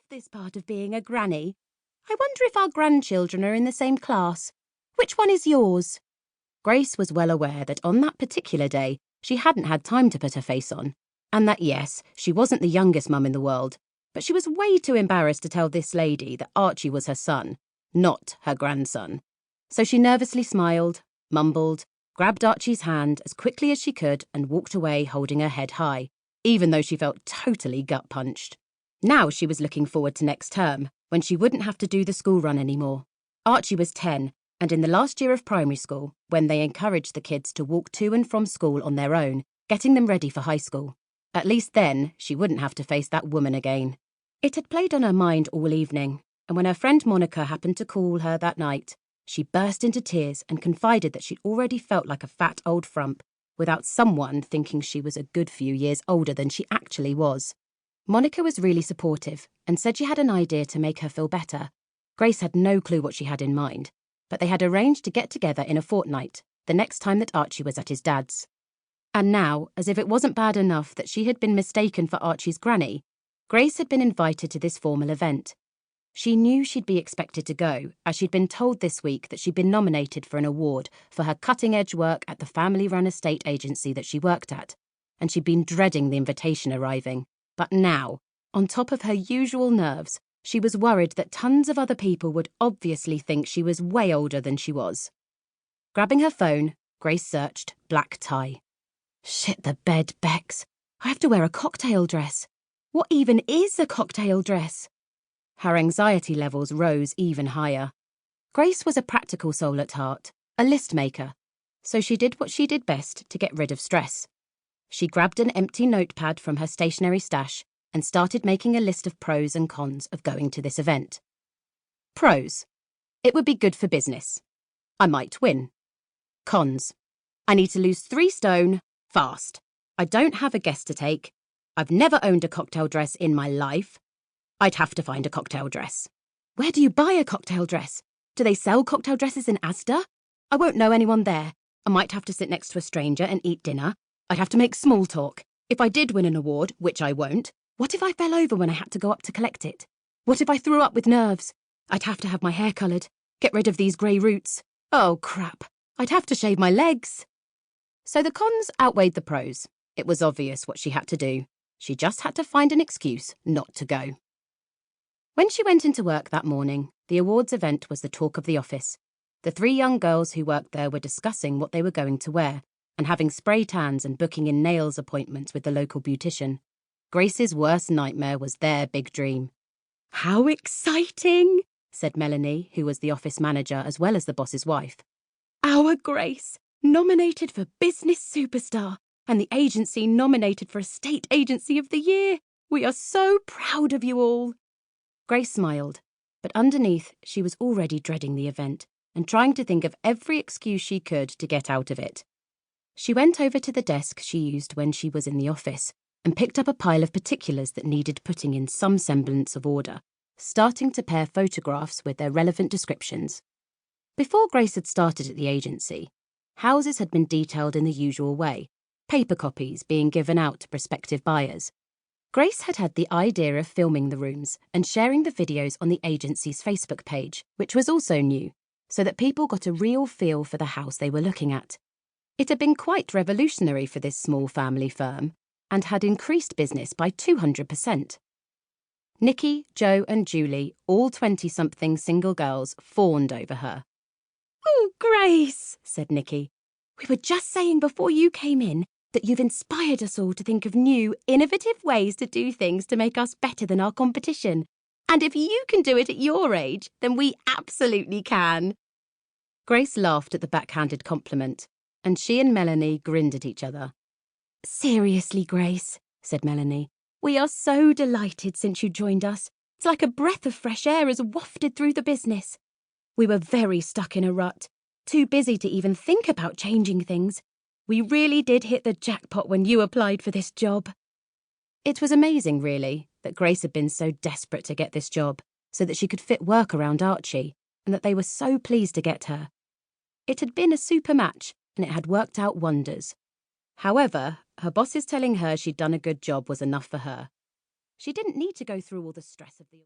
this part of being a granny. I wonder if our grandchildren are in the same class. Which one is yours?" Grace was well aware that on that particular day, she hadn't had time to put her face on, and that yes, she wasn't the youngest mum in the world, but she was way too embarrassed to tell this lady that Archie was her son, not her grandson. So she nervously smiled, mumbled, grabbed Archie's hand as quickly as she could and walked away holding her head high, even though she felt totally gut-punched. Now she was looking forward to next term, when she wouldn't have to do the school run anymore. Archie was 10, and in the last year of primary school, when they encouraged the kids to walk to and from school on their own, getting them ready for high school. At least then, she wouldn't have to face that woman again. It had played on her mind all evening, and when her friend Monica happened to call her that night, she burst into tears and confided that she'd already felt like a fat old frump, without someone thinking she was a good few years older than she actually was. Monica was really supportive and said she had an idea to make her feel better. Grace had no clue what she had in mind, but they had arranged to get together in a fortnight, the next time that Archie was at his dad's. And now, as if it wasn't bad enough that she had been mistaken for Archie's granny, Grace had been invited to this formal event. She knew she'd be expected to go, as she'd been told this week that she'd been nominated for an award for her cutting-edge work at the family-run estate agency that she worked at, and she'd been dreading the invitation arriving. But now, on top of her usual nerves, she was worried that tons of other people would obviously think she was way older than she was. Grabbing her phone, Grace searched black tie. Shit the bed, Bex. I have to wear a cocktail dress. What even is a cocktail dress? Her anxiety levels rose even higher. Grace was a practical soul at heart, a list maker, so she did what she did best to get rid of stress. She grabbed an empty notepad from her stationery stash and started making a list of pros and cons of going to this event. Pros. It would be good for business. I might win. Cons. I need to lose 3 stone, fast. I don't have a guest to take. I've never owned a cocktail dress in my life. I'd have to find a cocktail dress. Where do you buy a cocktail dress? Do they sell cocktail dresses in Asda? I won't know anyone there. I might have to sit next to a stranger and eat dinner. I'd have to make small talk. If I did win an award, which I won't, what if I fell over when I had to go up to collect it? What if I threw up with nerves? I'd have to have my hair coloured, get rid of these grey roots. Oh, crap. I'd have to shave my legs. So the cons outweighed the pros. It was obvious what she had to do. She just had to find an excuse not to go. When she went into work that morning, the awards event was the talk of the office. The 3 young girls who worked there were discussing what they were going to wear and having spray tans and booking in nails appointments with the local beautician. Grace's worst nightmare was their big dream. "How exciting," said Melanie, who was the office manager as well as the boss's wife. "Our Grace, nominated for Business Superstar, and the agency nominated for Estate Agency of the Year. We are so proud of you all." Grace smiled, but underneath she was already dreading the event and trying to think of every excuse she could to get out of it. She went over to the desk she used when she was in the office and picked up a pile of particulars that needed putting in some semblance of order, starting to pair photographs with their relevant descriptions. Before Grace had started at the agency, houses had been detailed in the usual way, paper copies being given out to prospective buyers. Grace had had the idea of filming the rooms and sharing the videos on the agency's Facebook page, which was also new, so that people got a real feel for the house they were looking at. It had been quite revolutionary for this small family firm and had increased business by 200%. Nikki, Jo and Julie, all 20-something single girls, fawned over her. "Oh, Grace," said Nikki, "we were just saying before you came in that you've inspired us all to think of new, innovative ways to do things to make us better than our competition. And if you can do it at your age, then we absolutely can." Grace laughed at the backhanded compliment, and she and Melanie grinned at each other. "Seriously, Grace," said Melanie, "we are so delighted since you joined us. It's like a breath of fresh air has wafted through the business. We were very stuck in a rut, too busy to even think about changing things. We really did hit the jackpot when you applied for this job." It was amazing, really, that Grace had been so desperate to get this job so that she could fit work around Archie, and that they were so pleased to get her. It had been a super match, and it had worked out wonders. However, her bosses telling her she'd done a good job was enough for her. She didn't need to go through all the stress of the